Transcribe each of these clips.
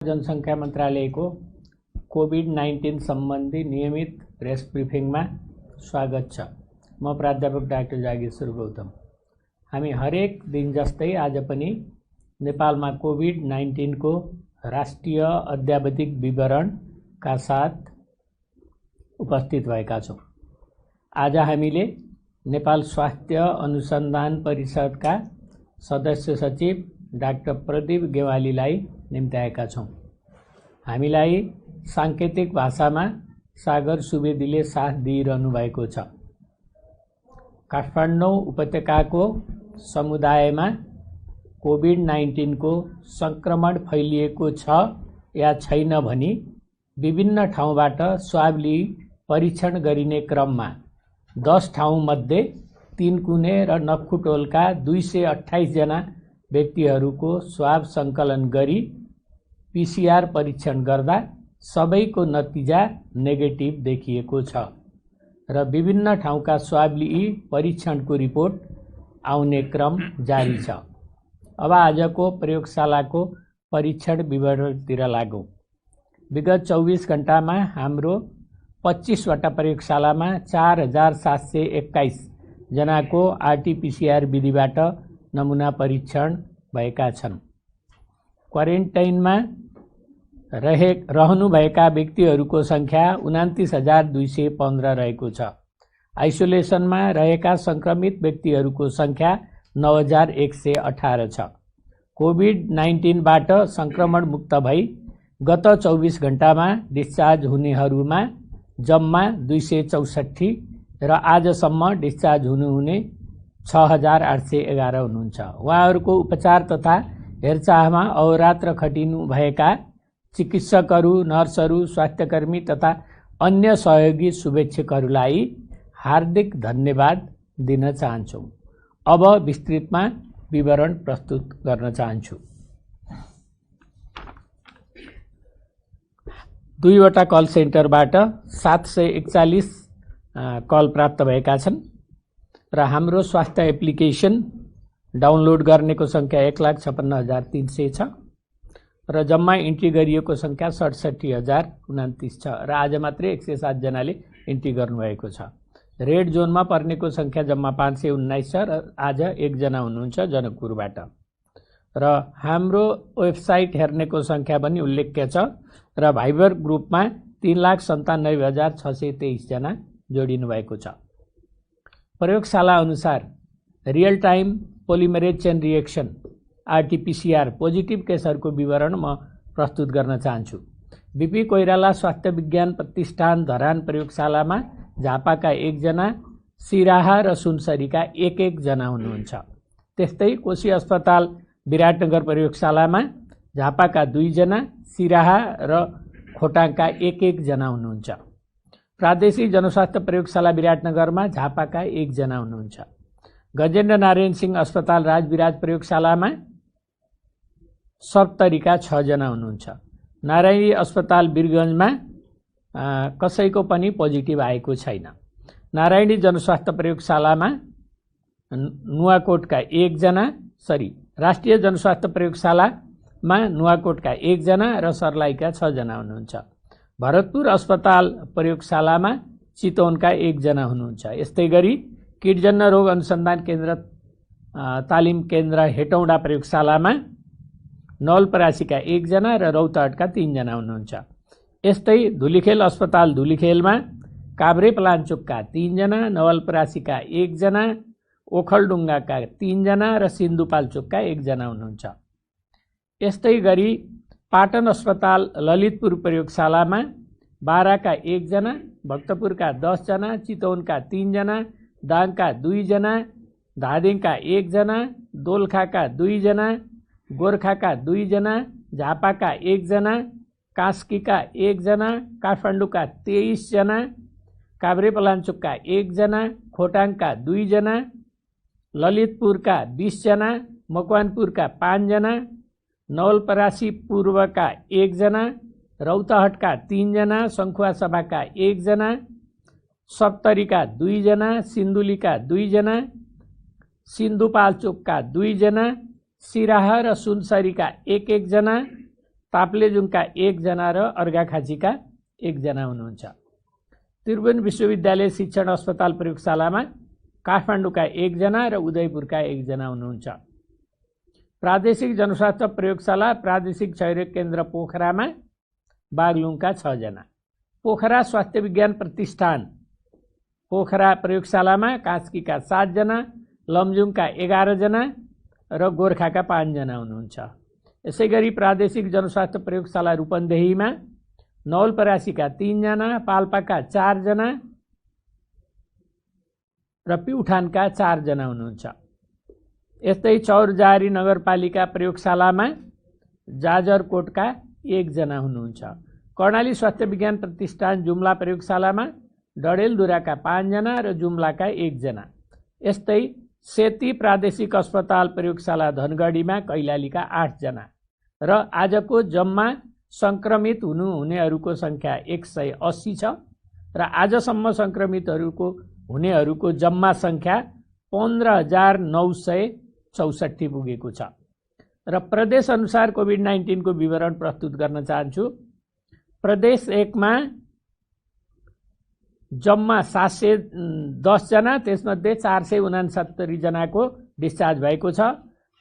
जनसङ्ख्या मन्त्रालयको कोभिड-19 सम्बन्धी नियमित प्रेस ब्रिफिङमा स्वागत छ। म प्राध्यापक डाक्टर जागेश्वर गौतम। हामी हरेक दिन जस्तै आज पनि नेपालमा कोभिड-19 को राष्ट्रिय अद्यावधिक विवरणका साथ उपस्थित भएका छौँ। आज हामीले नेपाल स्वास्थ्य अनुसन्धान परिषदका सदस्य सचिव डाक्टर प्रदीप गेवालीलाई निम्त्याएका छौँ। हामीलाई साङ्केतिक भाषामा सागर सुवेदीले साथ दिइरहनु भएको छ। काठमाडौँ उपत्यकाको समुदायमा कोभिड-19 को संक्रमण फैलिएको छ या छैन भनी विभिन्न ठाउँबाट स्वाब लिई परीक्षण गरिने क्रममा 10 ठाउँमध्ये 3 कुने र नक्खुटोलका 228 जना व्यक्तिहरूको स्वाब सङ्कलन गरी पीसीआर परीक्षण गर्दा सबैको नतिजा नेगेटिभ देखिएको छ र विभिन्न ठाउँका स्वाब लिई परीक्षणको रिपोर्ट आउने क्रम जारी छ। अब आजको प्रयोगशालाको परीक्षण विवरणतिर लागौँ। विगत 24 घण्टामा हाम्रो 25 वटा प्रयोगशालामा 4721 जनाको आरटीपीसीआर विधिबाट नमुना परीक्षण भएका छन्। क्वारेन्टाइनमा रहनुभएका व्यक्तिहरूको सङ्ख्या 29,215 रहेको छ। आइसोलेसनमा रहेका सङ्क्रमित व्यक्तिहरूको सङ्ख्या 9,118 छ। कोभिड-19बाट सङ्क्रमण मुक्त भई गत 24 घण्टामा डिस्चार्ज हुनेहरूमा जम्मा 264 र आजसम्म डिस्चार्ज हुनुहुने 6,811 हुनुहुन्छ। उहाँहरूको उपचार तथा हेरचाहमा अहोरात्र खटिनु भएका चिकित्सकहरू, नर्सहरू, स्वास्थ्यकर्मी तथा अन्य सहयोगी शुभेच्छुकहरूलाई हार्दिक धन्यवाद दिन चाहन्छौँ। अब विस्तृतमा विवरण प्रस्तुत गर्न चाहन्छु। 2 वटा कल सेन्टरबाट 741 कल प्राप्त भएका छन् र हाम्रो स्वास्थ्य एप्लिकेसन डाउनलोड गर्नेको सङ्ख्या 1,56,300 छ र जम्मा इन्ट्री गरिएको सङ्ख्या 67,029 छ र आज मात्रै 107 जनाले इन्ट्री गर्नुभएको छ। रेड जोनमा पर्नेको सङ्ख्या जम्मा 519 छ र आज 1 जना हुनुहुन्छ जनकपुरबाट र हाम्रो वेबसाइट हेर्नेको सङ्ख्या पनि उल्लेख्य छ र भाइबर ग्रुपमा 3,97,623 जना जोडिनु भएको छ। प्रयोगशाला अनुसार real time polymerase chain reaction RTPCR positive केसहरूको विवरण म प्रस्तुत गर्न चाहन्छु। बीपी कोइराला स्वास्थ्य विज्ञान प्रतिष्ठान धरान प्रयोगशालामा झापाका 1 जना, सिराहा र सुनसरीका 1 जना हुनुहुन्छ। त्यस्तै कोशी अस्पताल विराटनगर प्रयोगशालामा झापाका 2 जना, सिराहा र खोटाङका 1 जना हुनुहुन्छ। प्रादेशिक जनस्वास्थ्य प्रयोगशाला विराटनगरमा झापाका 1 जना हुनुहुन्छ। गजेन्द्र नारायण सिंह अस्पताल राजविराज प्रयोगशालामा सप्तरीका 6 जना हुनुहुन्छ। नारायणी अस्पताल वीरगञ्जमा कसैको पनि पोजिटिभ आएको छैन। नारायणी जनस्वास्थ्य प्रयोगशालामा नुवाकोटका 1 जना, राष्ट्रिय जनस्वास्थ्य प्रयोगशालामा नुवाकोटका 1 जना र सर्लाहीका 6 जना हुनुहुन्छ। भरतपुर अस्पताल प्रयोगशालामा चितवनका 1 जना हुनुहुन्छ। यस्तै गरी किटजन्य रोग अनुसन्धान केन्द्र तालिम केन्द्र हेटौँडा प्रयोगशालामा नवलपरासीका 1 जना र रौतहटका 3 जना हुनुहुन्छ। यस्तै धुलीखेल अस्पताल धुलीखेलमा काभ्रेपलाञ्चोकका 3 जना, नवलपरासीका 1 जना, ओखलढुङ्गाका 3 जना र सिन्धुपाल्चोकका 1 जना हुनुहुन्छ। यस्तै गरी पाटन अस्पताल ललितपुर प्रयोगशालामा बाराका 1 जना, भक्तपुरका 10 जना, चितवनका 3 जना, दाङका 2 जना, धादिङका 1 जना, दोलखाका 2 जना, गोर्खाका 2 जना, झापाका 1 जना, कास्कीका 1 जना, काठमाडौँका 23 जना, काभ्रेपलाञ्चोकका 1 जना, खोटाङका 2 जना, ललितपुरका 20 जना, मकवानपुरका 5 जना, नवलपरासी पूर्वका 1 जना, रौतहटका 3 जना, सङ्खुवासभाका 1 जना, सप्तरीका 2 जना, सिन्धुलीका 2 जना, सिन्धुपाल्चोकका 2 जना, सिराहा र सुनसरीका एक जना, ताप्लेजुङका 1 जना र अर्घाखाँचीका 1 जना हुनुहुन्छ। त्रिभुवन विश्वविद्यालय शिक्षण अस्पताल प्रयोगशालामा काठमाडौँका 1 जना र उदयपुरका 1 जना हुनुहुन्छ। प्रादेशिक जनस्वास्थ्य प्रयोगशाला प्रादेशिक क्षयरोग केन्द्र पोखरामा बागलुङका 6 जना। पोखरा स्वास्थ्य विज्ञान प्रतिष्ठान पोखरा प्रयोगशालामा कास्कीका 7 जना, लमजुङका 11 जना र गोर्खाका 5 जना हुनुहुन्छ। यसैगरी प्रादेशिक जनस्वास्थ्य प्रयोगशाला रूपन्देहीमा नवलपरासीका 3 जना, पाल्पाका 4 जना र प्युठानका 4 जना हुनुहुन्छ। यस्तै चौरजारी नगरपालिका प्रयोगशालामा जाजरकोटका 1 जना हुनुहुन्छ। कर्णाली स्वास्थ्य विज्ञान प्रतिष्ठान जुम्ला प्रयोगशालामा डडेलधुराका 5 जना र जुम्लाका 1 जना। यस्तै सेती प्रादेशिक अस्पताल प्रयोगशाला धनगढीमा कैलालीका 8 जना र आजको जम्मा संक्रमित हुनेहरूको संख्या 180 छ र आजसम्म संक्रमितहरूको हुनेहरूको जम्मा संख्या 15,964 पुगेको छ। र प्रदेश अनुसार कोभिड-19 को विवरण प्रस्तुत गर्न चाहन्छु। प्रदेश 1 मा जम्मा 710 जना, त्यसमध्ये 469 जनाको डिस्चार्ज भएको छ।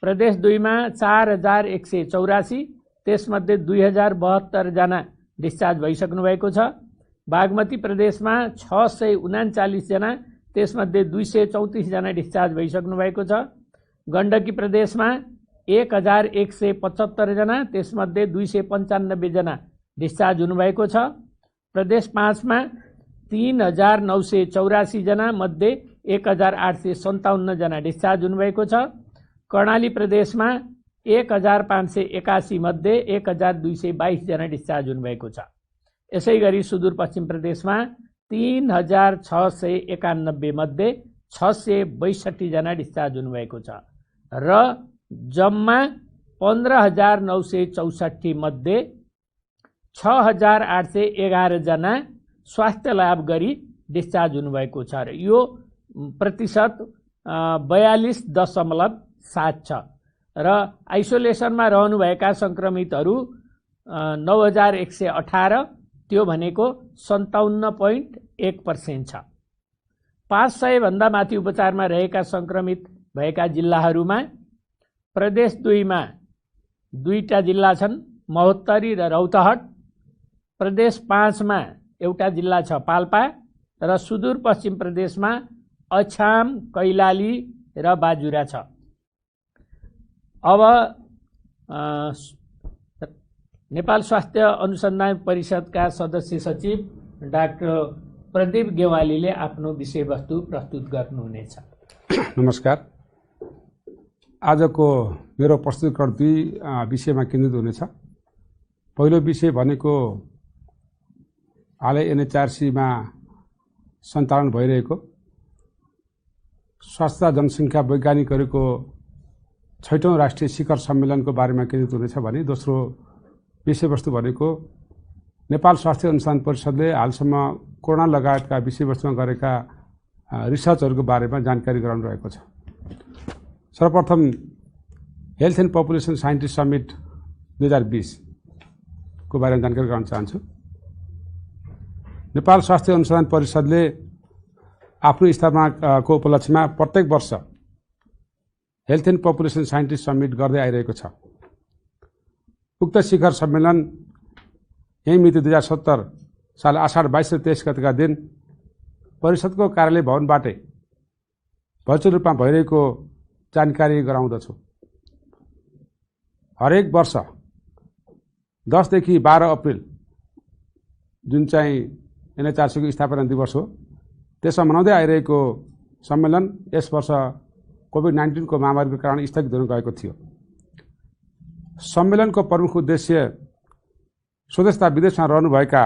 प्रदेश 2 मा 4184, त्यसमध्ये 2072 जना डिस्चार्ज भइसक्नु भएको छ। बागमती प्रदेशमा 639 जना, त्यसमध्ये 234 जना डिस्चार्ज भइसक्नु भएको छ। गण्डकी प्रदेशमा 1175 जना, त्यसमध्ये 295 जना डिस्चार्ज हुनुभएको छ। प्रदेश 5 मा 3984 जना मध्ये 1857 जना डिस्चार्ज हुनुभएको छ। कर्णाली प्रदेशमा 1581 मध्ये 1222 जना डिस्चार्ज हुनुभएको छ। यसैगरी सुदूरपश्चिम प्रदेशमा 3691 मध्ये 662 जना डिस्चार्ज हुनुभएको छ र जम्मा 15,964 मध्ये 6,811 जना स्वास्थ्य लाभ गरी डिस्चार्ज हुनुभएको छ र यो प्रतिशत 42.7 छ र आइसोलेसनमा रहनुभएका संक्रमितहरू 9,118, त्यो भनेको 57.1% छ। 500 भन्दा माथि उपचारमा रहेका संक्रमित भएका जिल्लाहरूमा प्रदेश 2 मा 2टा जिल्ला छन्, महोत्तरी र रौतहट। प्रदेश 5 मा एउटा जिल्ला छ, पाल्पा, र सुदूरपश्चिम प्रदेशमा अछाम, कैलाली र बाजुरा छ। अब नेपाल स्वास्थ्य अनुसन्धान परिषदका सदस्य सचिव डाक्टर प्रदीप गेवालीले आफ्नो विषयवस्तु प्रस्तुत गर्नुहुनेछ। नमस्कार। आजको मेरो प्रस्तुतिकरण 2 विषयमा केन्द्रित हुनेछ। पहिलो विषय भनेको हालै NHRC मा सञ्चालन भइरहेको स्वास्थ्य जनसङ्ख्या वैज्ञानिकहरूको 6औं राष्ट्रिय शिखर सम्मेलनको बारेमा केन्द्रित हुनेछ भने दोस्रो विषयवस्तु भनेको नेपाल स्वास्थ्य अनुसन्धान परिषदले हालसम्म कोरोना लगायतका विषयवस्तुमा गरेका रिसर्चहरूको बारेमा जानकारी गराउनु रहेको छ। सर्वप्रथम health and population scientist summit 2020 को बारेमा जानकारी गराउन चाहन्छु। नेपाल स्वास्थ्य अनुसन्धान परिषदले आफ्नो स्थापनाको उपलक्ष्यमा प्रत्येक वर्ष health and population scientist summit गर्दै आइरहेको छ। उक्त शिखर सम्मेलन यही मिति 2070 साल आषाढ 22 र 23 गतेका दिन परिषदको कार्यालय भवनबाटै भर्चुअल रूपमा भइरहेको जानकारी गराउँदछु। हरेक वर्ष 10 देखि 12 अप्रिल जुन चाहिँ NHRC को स्थापना दिवस हो, त्यसमा मनाउँदै आइरहेको सम्मेलन यस वर्ष कोभिड-19 को महामारीको कारण स्थगित हुन गएको थियो। सम्मेलनको प्रमुख उद्देश्य स्वदेश तथा विदेशमा रहनुभएका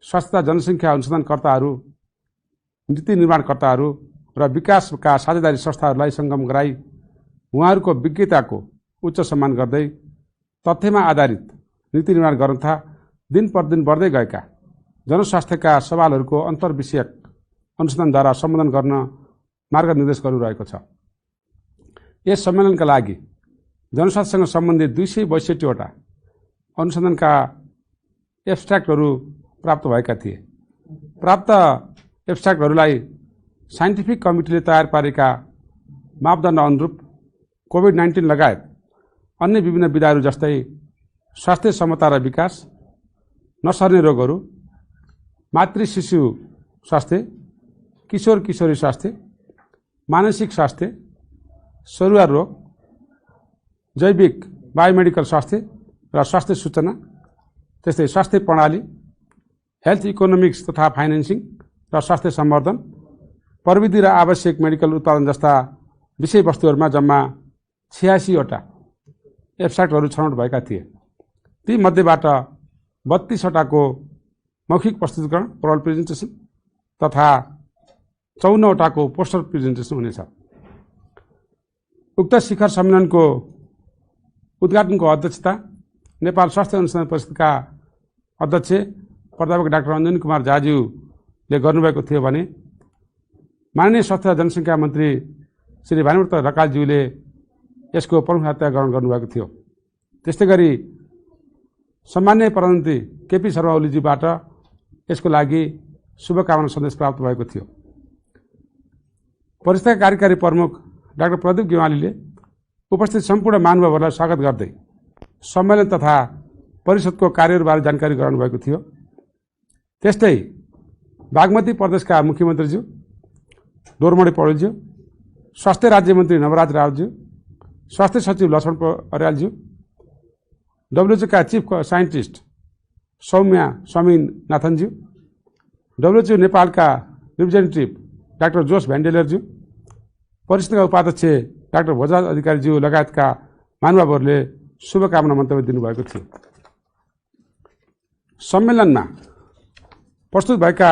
स्वास्थ्य जनसङ्ख्या अनुसन्धानकर्ताहरू, नीति निर्माणकर्ताहरू र विकासका साझेदारी संस्थाहरूलाई सङ्गम गराई उहाँहरूको विज्ञताको उच्च सम्मान गर्दै तथ्यमा आधारित नीति निर्माण गर्न तथा दिन प्रतिदिन बढ्दै गएका जनस्वास्थ्यका सवालहरूको अन्तर्विषयक अनुसन्धानद्वारा सम्बोधन गर्न मार्गनिर्देश गरिरहेको छ। यस सम्मेलनका लागि जनस्वास्थ्यसँग सम्बन्धित 262 वटा अनुसन्धानका एब्स्ट्र्याक्टहरू प्राप्त भएका थिए। प्राप्त एब्स्ट्र्याक्टहरूलाई साइन्टिफिक कमिटीले तयार पारेका मापदण्ड अनुरूप कोभिड-19 लगायत अन्य विभिन्न विधाहरू जस्तै स्वास्थ्य क्षमता र विकास, नसर्ने रोगहरू, मातृ शिशु स्वास्थ्य, किशोर किशोरी स्वास्थ्य, मानसिक स्वास्थ्य, सरुवा रोग, जैविक बायोमेडिकल स्वास्थ्य र स्वास्थ्य सूचना, त्यस्तै स्वास्थ्य प्रणाली, हेल्थ इकोनोमिक्स तथा फाइनेन्सिङ र स्वास्थ्य सम्वर्धन, प्रविधि र आवश्यक मेडिकल उत्पादन जस्ता विषयवस्तुहरूमा जम्मा 86 वटा एब्स्ट्र्याक्टहरू छनौट भएका थिए। ती मध्येबाट 32 वटाको मौखिक प्रस्तुतिकरण ओरल प्रेजेन्टेसन तथा 54 वटाको पोस्टर प्रेजेन्टेसन हुनेछ। उक्त शिखर सम्मेलनको उद्घाटनको अध्यक्षता नेपाल स्वास्थ्य अनुसन्धान परिषदका अध्यक्ष प्राध्यापक डाक्टर अञ्जनी कुमार झाज्यूले गर्नुभएको थियो भने माननीय स्वास्थ्य र जनसङ्ख्या मन्त्री श्री भानुभक्त ढकालज्यूले यसको प्रमुखता ग्रहण गर्नुभएको थियो। त्यस्तै गरी सम्माननीय प्रधानमन्त्री केपी शर्मा ओलीजीबाट यसको लागि शुभकामना सन्देश प्राप्त भएको थियो। परिषदका कार्यकारी प्रमुख डाक्टर प्रदीप गेवालीले उपस्थित सम्पूर्ण महानुभावहरूलाई स्वागत गर्दै सम्मेलन तथा परिषदको कार्यहरूबारे जानकारी गराउनुभएको थियो। त्यस्तै बागमती प्रदेशका मुख्यमन्त्रीज्यू डोरमणि पौडेलज्यू, स्वास्थ्य राज्यमन्त्री नवराज रावतज्यू, स्वास्थ्य सचिव लक्ष्मण अर्यालज्यू, डब्ल्युएचओका चिफ साइन्टिस्ट सौम्या स्वामीनाथनज्यू, डब्ल्युएचओ नेपालका रिप्रेजेन्टेटिभ डाक्टर जोस भेन्डेलरज्यू, परिषदका उपाध्यक्ष डाक्टर भोजराज अधिकारीज्यू लगायतका महानुभावहरूले शुभकामना मन्तव्य दिनुभएको थियो। सम्मेलनमा प्रस्तुत भएका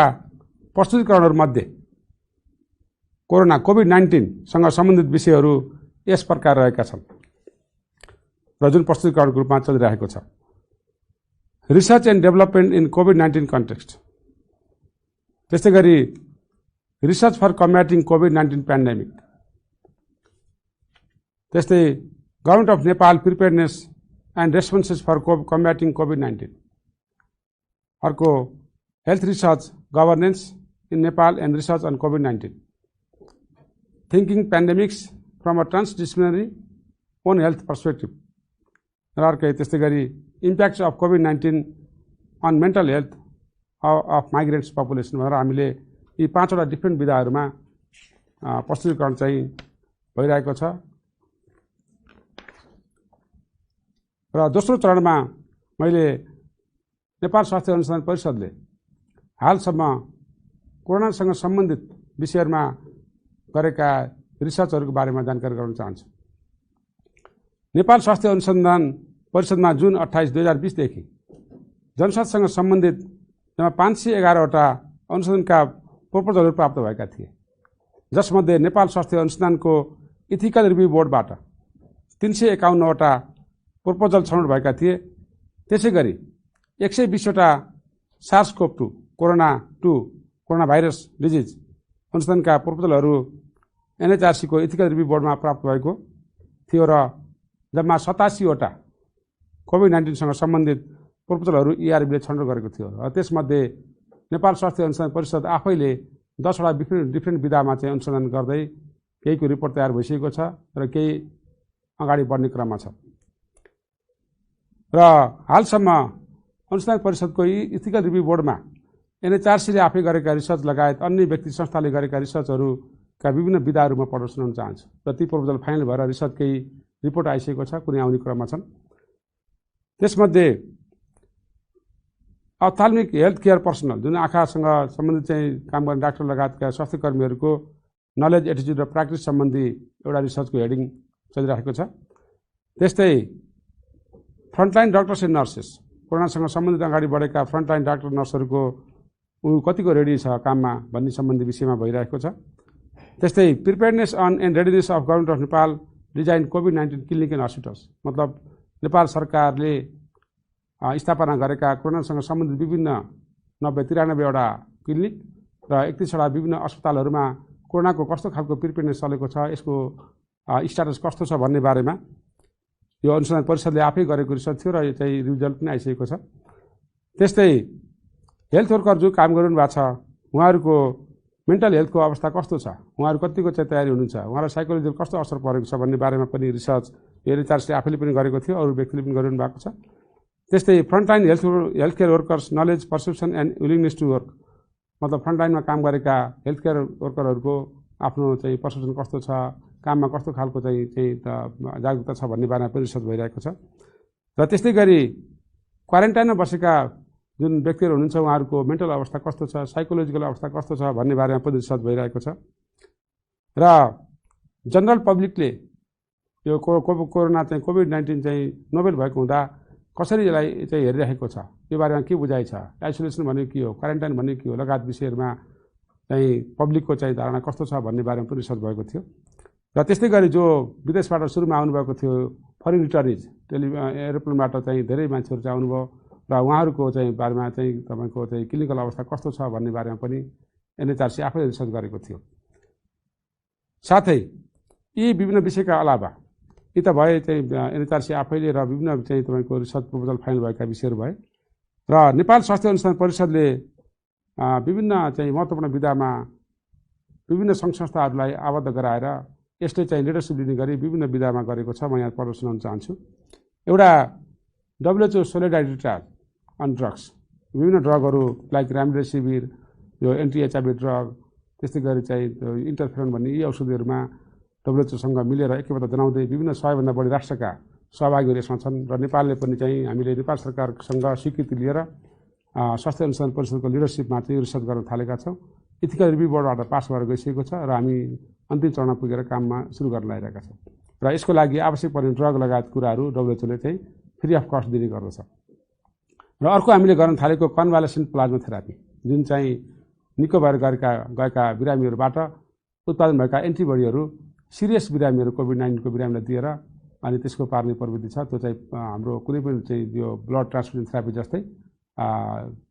प्रस्तुतिकरणहरूमध्ये कोरोना कोभिड-19 सँग सम्बन्धित विषयहरू यस प्रकार रहेका छन् र जुन प्रस्तुतिकरणको रूपमा चलिरहेको छ। रिसर्च एन्ड डेभलपमेन्ट इन कोभिड-19 कन्टेक्स्ट, त्यस्तै गरी रिसर्च फर कम्ब्याटिङ कोभिड-19 पेन्डेमिक, त्यस्तै government of Nepal preparedness and responses for combating कोभिड-19, अर्को health research governance in Nepal and research on कोभिड-19, thinking pandemics from a transdisciplinary one health perspective र अर्कै त्यस्तै गरी इम्प्याक्ट्स अफ कोभिड-19 on mental health of migrants population भनेर हामीले यी 5 वटा डिफ्रेन्ट विधाहरूमा प्रस्तुतिकरण चाहिँ भइरहेको छ। र दोस्रो चरणमा मैले नेपाल स्वास्थ्य अनुसन्धान परिषदले हालसम्म कोरोनासँग सम्बन्धित विषयहरूमा गरेका रिसर्चहरूको बारेमा जानकारी गराउन चाहन्छु। नेपाल स्वास्थ्य अनुसन्धान परिषदमा जुन 28, 2020 देखि जनस्वास्थ्यसँग सम्बन्धित जम्मा 511 वटा अनुसन्धानका प्रपोजलहरू प्राप्त भएका थिए, जसमध्ये नेपाल स्वास्थ्य अनुसन्धानको इथिकल रिभ्यू बोर्डबाट 351 वटा प्रपोजल छनौट भएका थिए। त्यसै गरी 120 वटा सार्स-कोभ-2 कोरोना भाइरस डिजिज अनुसन्धानका प्रपोजलहरू NHRC को इथिकल रिभ्यू बोर्डमा प्राप्त भएको थियो र जम्मा 87 वटा कोभिड-19 सँग सम्बन्धित प्रपोजलहरू ERB ले छनौट गरेको थियो र त्यसमध्ये नेपाल स्वास्थ्य अनुसन्धान परिषद आफैले 10 वटा डिफ्रेन्ट विधामा चाहिँ अनुसन्धान गर्दै केहीको रिपोर्ट तयार भइसकेको छ र केही अगाडि बढ्ने क्रममा छ। र हालसम्म अनुसन्धान परिषदको इथिकल रिभ्यू बोर्डमा NHRC ले आफै गरेका रिसर्च लगायत अन्य व्यक्ति संस्थाले गरेका रिसर्चहरूका विभिन्न विधाहरूमा प्रदर्शन गर्न चाहन्छु र ती प्रपोजल फाइनल भएर रिसर्च केही रिपोर्ट आइसकेको छ, कुनै आउने क्रममा छन्। त्यसमध्ये अप्थाल्मिक हेल्थ केयर पर्सनल जुन आँखासँग सम्बन्धित चाहिँ काम गर्ने डाक्टर लगायतका स्वास्थ्य कर्मीहरूको नलेज, एटिच्युड र प्र्याक्टिस सम्बन्धी एउटा रिसर्चको हेडिङ चलिरहेको छ। त्यस्तै फ्रन्टलाइन डक्टर्स एन्ड नर्सेस, कोरोनासँग सम्बन्धित अगाडि बढेका फ्रन्टलाइन डाक्टर नर्सहरूको कतिको रेडी छ काममा भन्ने सम्बन्धी विषयमा भइरहेको छ। त्यस्तै preparedness on and readiness of government of Nepal design कोभिड-19 क्लिनिक एन्ड हस्पिटल्स, मतलब नेपाल सरकारले स्थापना गरेका कोरोनासँग सम्बन्धित विभिन्न 93 वटा क्लिनिक र 31 वटा विभिन्न अस्पतालहरूमा कोरोनाको कस्तो खालको प्रिपेयर्डनेस चलेको छ, यसको स्ट्याटस कस्तो छ भन्ने बारेमा यो अनुसन्धान परिषदले आफै गरेको रिसर्च थियो र यो चाहिँ रिजल्ट पनि आइसकेको छ। त्यस्तै हेल्थ वर्कर जो काम गरिरहनु भएको छ उहाँहरूको मेन्टल हेल्थको अवस्था कस्तो छ, उहाँहरू कतिको चाहिँ तयारी हुनुहुन्छ, उहाँलाई साइकोलोजिकल कस्तो असर परेको छ भन्ने बारेमा पनि रिसर्च एनएचआरसीले आफैले पनि गरेको थियो, अरू व्यक्तिले पनि गरिरहनु भएको छ। त्यस्तै frontline health care workers knowledge perception and willingness to work, मतलब फ्रन्टलाइनमा काम गरेका हेल्थ केयर वर्करहरूको आफ्नो चाहिँ पर्सेप्सन कस्तो छ, काममा कस्तो खालको चाहिँ जागरुकता छ भन्ने बारेमा पनि रिसर्च भइरहेको छ। र त्यस्तै गरी क्वारेन्टाइनमा बसेका जुन व्यक्तिहरू हुनुहुन्छ उहाँहरूको मेन्टल अवस्था कस्तो छ, साइकोलोजिकल अवस्था कस्तो छ भन्ने बारेमा पनि रिसर्च भइरहेको छ। र जनरल पब्लिकले यो कोरोना चाहिँ कोभिड-19 चाहिँ नोभेल भएको हुँदा कसरी यसलाई चाहिँ हेरिरहेको छ, यो बारेमा के बुझाइ छ, आइसोलेसन भनेको के हो, क्वारेन्टाइन भनेको के हो, लगायत विषयहरूमा चाहिँ पब्लिकको चाहिँ धारणा कस्तो छ भन्ने बारेमा पनि रिसर्च भएको थियो। र त्यस्तै गरी जो विदेशबाट सुरुमा आउनुभएको थियो फरेन रिटर्निज एरोप्लेनबाट चाहिँ धेरै मान्छेहरू चाहिँ आउनुभयो र उहाँहरूको चाहिँ बारेमा चाहिँ तपाईँको चाहिँ क्लिनिकल अवस्था कस्तो छ भन्ने बारेमा पनि एनएचआरसी आफैले रिसर्च गरेको थियो। साथै यी विभिन्न विषयका अलावा यी त भए चाहिँ एनएचआरसी आफैले र विभिन्न चाहिँ तपाईँको रिसर्च प्रपोजल फाइल भएका विषयहरू भए र नेपाल स्वास्थ्य अनुसन्धान परिषदले विभिन्न चाहिँ महत्त्वपूर्ण विधामा विभिन्न सङ्घ संस्थाहरूलाई आबद्ध गराएर यसले चाहिँ लिडरसिप लिने गरी विभिन्न विधामा गरेको छ। म यहाँ प्रदर्शन गर्न चाहन्छु। एउटा WHO solidarity trial on drugs, विभिन्न ड्रगहरू लाइक रेमडेसिभिर, यो एन्टी-HIV ड्रग, त्यस्तै गरी चाहिँ इन्टरफेरोन भन्ने यी औषधिहरूमा WHOसँग मिलेर एकैपल्ट जनाउँदै विभिन्न 100 भन्दा बढी राष्ट्रका सहभागीहरू यसमा छन् र नेपालले पनि चाहिँ हामीले नेपाल सरकारसँग स्वीकृति लिएर स्वास्थ्य अनुसन्धान परिषदको लिडरसिपमा चाहिँ रिसर्च गर्न थालेका छौँ। इथिकल रिभ्यू बोर्डबाट पास भएर गइसकेको छ र हामी अन्तिम चरणमा पुगेर काममा सुरु गर्न लागिरहेका छौँ र यसको लागि आवश्यक पर्ने ड्रग लगायत कुराहरू WHOले चाहिँ फ्री अफ कस्ट दिने गर्दछ। र अर्को हामीले गर्न थालेको कन्भालेसेन्ट प्लाज्मा थेरापी, जुन चाहिँ निको भएर गएका बिरामीहरूबाट उत्पादन भएका एन्टिबडीहरू सिरियस बिरामीहरू कोभिड-19 को बिरामीलाई दिएर अनि त्यसको पार्ने प्रविधि छ। त्यो चाहिँ हाम्रो कुनै पनि चाहिँ यो ब्लड ट्रान्सफ्युजन थेरापी जस्तै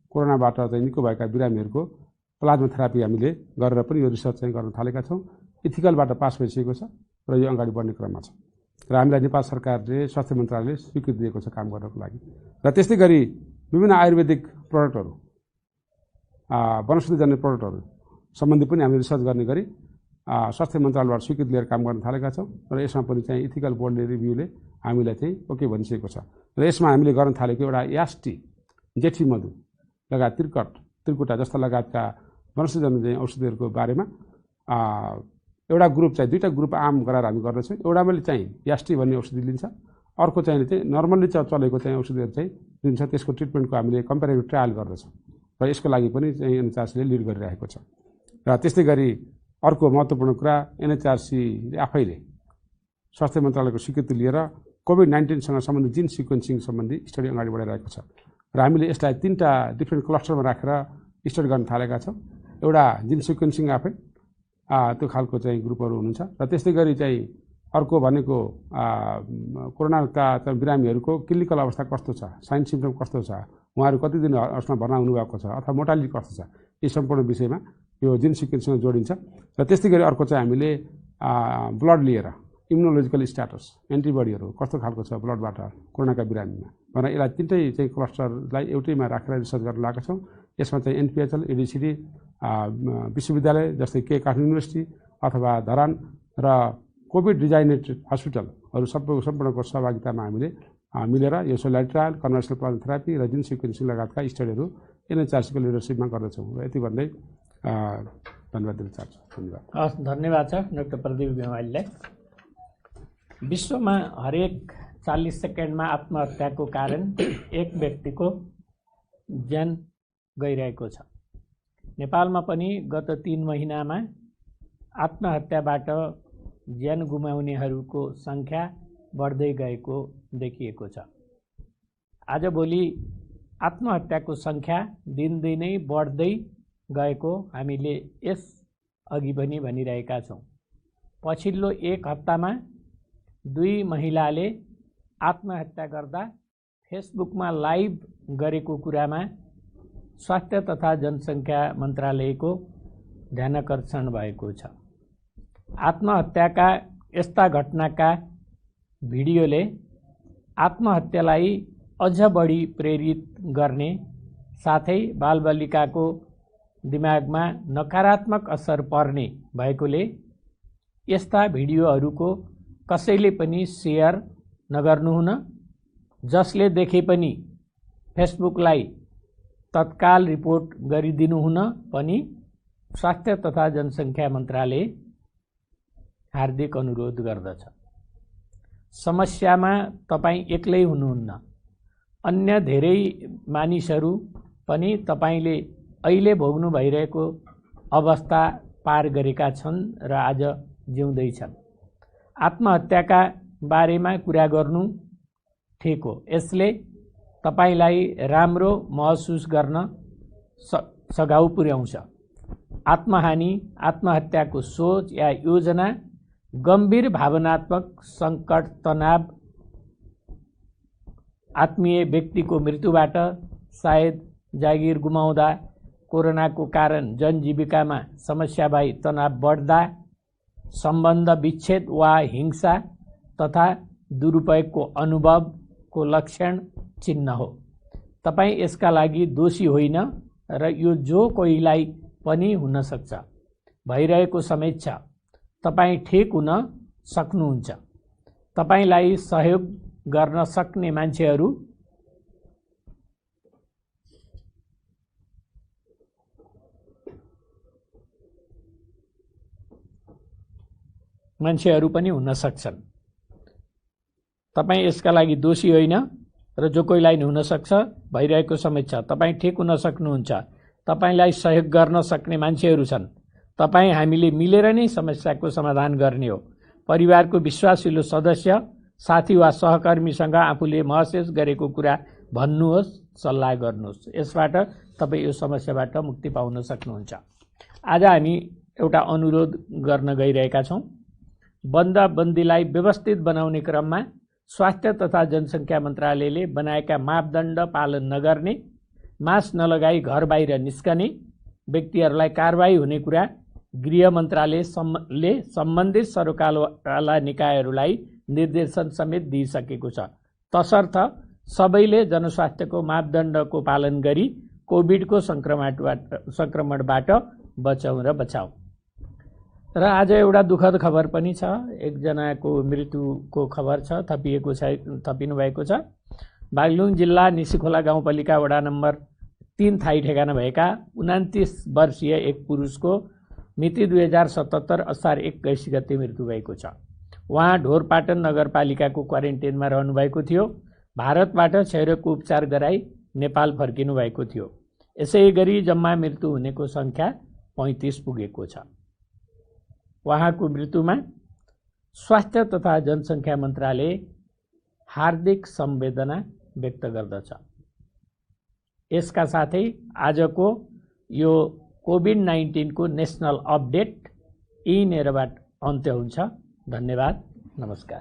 कोरोनाबाट चाहिँ निको भएका बिरामीहरूको प्लाज्मा थेरापी हामीले गरेर पनि यो रिसर्च चाहिँ गर्न थालेका छौँ। इथिकलबाट पास भइसकेको छ र यो अगाडि बढ्ने क्रममा छ र हामीलाई नेपाल सरकारले स्वास्थ्य मन्त्रालयले स्वीकृति दिएको छ काम गर्नको लागि। र त्यस्तै गरी विभिन्न आयुर्वेदिक प्रडक्टहरू, वनस्पतिजन्य प्रडक्टहरू सम्बन्धी पनि हामीले रिसर्च गर्ने गरी स्वास्थ्य मन्त्रालयबाट स्वीकृति लिएर काम गर्न थालेका छौँ र यसमा पनि चाहिँ इथिकल बोर्डले रिभ्यूले हामीलाई चाहिँ ओके भनिसकेको छ। र यसमा हामीले गर्न थालेको एउटा यास्टी, जेठी मधु लगायत त्रिकुटा जस्ता लगायतका वनस्पतिजन्य चाहिँ औषधिहरूको बारेमा एउटा ग्रुप चाहिँ दुईवटा ग्रुप आम गराएर हामी गर्दछौँ। एउटामा चाहिँ यास्टी भन्ने औषधि लिन्छ, अर्को चाहिँ नर्मल्ली चलेको चाहिँ औषधिहरू चाहिँ जुन छ त्यसको ट्रिटमेन्टको हामीले कम्पेरिटिभ ट्रायल गर्दछौँ र यसको लागि पनि चाहिँ एनएचआरसीले लिड गरिरहेको छ। र त्यस्तै गरी अर्को महत्त्वपूर्ण कुरा, एनएचआरसीले आफैले स्वास्थ्य मन्त्रालयको स्वीकृति लिएर कोभिड-19सँग सम्बन्धित जिन सिक्वेन्सिङ सम्बन्धी स्टडी अगाडि बढाइरहेको छ र हामीले यसलाई 3टा डिफ्रेन्ट क्लस्टरमा राखेर स्टडी गर्न थालेका छौँ। एउटा जिन सिक्वेन्सिङ आफै त्यो खालको चाहिँ ग्रुपहरू हुनुहुन्छ र त्यस्तै गरी चाहिँ अर्को भनेको कोरोनाका बिरामीहरूको क्लिनिकल अवस्था कस्तो छ, साइन सिम्पटम कस्तो छ, उहाँहरू कति दिन अस्पतालमा भर्ना हुनुभएको छ अथवा मोर्टालिटी कस्तो छ, यी सम्पूर्ण विषयमा यो जिन सिक्वेन्सिङ जोडिन्छ। र त्यस्तै गरी अर्को चाहिँ हामीले ब्लड लिएर इम्युनोलोजिकल स्ट्याटस, एन्टिबडीहरू कस्तो खालको छ ब्लडबाट कोरोनाका बिरामीमा भनेर यसलाई 3टै चाहिँ क्लस्टरलाई एउटैमा राखेर रिसर्च गर्न लागेका छौँ। यसमा चाहिँ एनपिएचएल, एडिसिडी, विश्वविद्यालय जस्तै काठमाडौँ युनिभर्सिटी अथवा धरान र कोभिड डिजाइनेटेड हस्पिटलहरू सम्पूर्णको सहभागितामा हामीले मिलेर यो सोलिडारिटी ट्रायल, कन्भर्सेन्ट प्लाज्मा थेरापी र जिन सिक्वेन्सिङ लगायतका स्टडीहरू एनएचआरसीको लिडरसिपमा गर्दछौँ। र यति भन्दै धन्यवाद दिन चाहन्छु। धन्यवाद। हस्, धन्यवाद छ डाक्टर प्रदीप बिमारीलाई। विश्वमा हरेक 40 सेकेन्डमा आत्महत्याको कारण एक व्यक्तिको ज्यान गइरहेको छ। नेपालमा पनि गत 3 महिनामा आत्महत्याबाट ज्यान गुमाउनेहरूको सङ्ख्या बढ्दै गएको देखिएको छ। आजभोलि आत्महत्याको सङ्ख्या दिनदिनै बढ्दै गएको हामीले यस अघि पनि भनिरहेका छौँ। पछिल्लो 1 हप्तामा 2 महिलाले आत्महत्या गर्दा फेसबुकमा लाइभ गरेको कुरामा स्वास्थ्य तथा जनसङ्ख्या मन्त्रालयको ध्यानाकर्षण भएको छ। आत्महत्याका यस्ता घटनाका भिडियोले आत्महत्यालाई अझ बढी प्रेरित गर्ने साथै बालबालिकाको दिमागमा नकारात्मक असर पर्ने भएकोले यस्ता भिडियोहरूको कसैले पनि सेयर नगर्नुहुन, जसले देखे पनि फेसबुकलाई तत्काल रिपोर्ट गरिदिनुहुन पनि स्वास्थ्य तथा जनसङ्ख्या मन्त्रालय हार्दिक अनुरोध गर्दछ। समस्यामा तपाईँ एक्लै हुनुहुन्न, अन्य धेरै मानिसहरू पनि तपाईँले अहिले भोग्नु भइरहेको अवस्था पार गरेका छन् र आज जिउँदैछन्। आत्महत्याका बारेमा कुरा गर्नु ठिक हो। यसले तपाईलाई राम्रो महसुस गर्न सघाउ पुर्याउँछ। आत्महानि, आत्महत्याको सोच या योजना गम्भीर भावनात्मक सङ्कट, तनाव, आत्मीय व्यक्तिको मृत्युबाट, सायद जागिर गुमाउँदा, कोरोनाको कारण जनजीविकामा समस्या भई तनाव बढ्दा, सम्बन्ध विच्छेद वा हिंसा तथा दुरुपयोगको अनुभवको लक्षण चिन्ह हो। तपाईँ यसका लागि दोषी होइन र यो जो कोहीलाई पनि हुन सक्छ। भइरहेको समय छ, तपाईँ ठिक हुन सक्नुहुन्छ। तपाईलाई सहयोग गर्न सक्ने मान्छेहरू पनि हुन सक्छन्। तपाईँ यसका लागि दोषी होइन र जो कोहीलाई हुन सक्छ। भइरहेको समय छ, तपाईँ ठिक हुन सक्नुहुन्छ। तपाईलाई सहयोग गर्न सक्ने मान्छेहरू छन्। तपाईँ हामीले मिलेर नै समस्याको समाधान गर्ने हो। परिवारको विश्वासिलो सदस्य, साथी वा सहकर्मीसँग आफूले महसुस गरेको कुरा भन्नुहोस्, सल्लाह गर्नुहोस्। यसबाट तपाईँ यो समस्याबाट मुक्ति पाउन सक्नुहुन्छ। आज हामी एउटा अनुरोध गर्न गइरहेका छौँ। बन्दीलाई व्यवस्थित बनाउने क्रममा स्वास्थ्य तथा जनसङ्ख्या मन्त्रालयले बनाएका मापदण्ड पालन नगर्ने, मास्क नलगाई घर बाहिर निस्कने व्यक्तिहरूलाई कारबाही हुने कुरा गृह मन्त्रालयले सम्बन्धित सरकारवाला निकायहरूलाई निर्देशन समेत दिइसकेको छ। तसर्थ सबैले जनस्वास्थ्यको मापदण्डको पालन गरी कोभिडको सङ्क्रमणबाट बचाउँ र बचाऊ। र आज एउटा दुःखद खबर पनि छ। एकजनाको मृत्युको खबर छ, थपिनु भएको छ। बागलुङ जिल्ला निसीखोला गाउँपालिका वडा नम्बर 3 थाई ठेगाना भएका 29 वर्षीय एक पुरुषको मिति 2077 असार 21 गते मृत्यु भएको छ। उहाँ ढोरपाटन नगरपालिकाको क्वारेन्टाइनमा रहनुभएको थियो। भारतबाट क्षयरोगको उपचार गराई नेपाल फर्किनु भएको थियो। यसै गरी जम्मा मृत्यु हुनेको सङ्ख्या 35 पुगेको छ। उहाँको मृत्युमा स्वास्थ्य तथा जनसङ्ख्या मन्त्रालय हार्दिक संवेदना व्यक्त गर्दछ। यसका साथै आजको यो कोभिड-19 को नेसनल अपडेट यहीँनेरबाट अन्त्य हुन्छ। धन्यवाद, नमस्कार।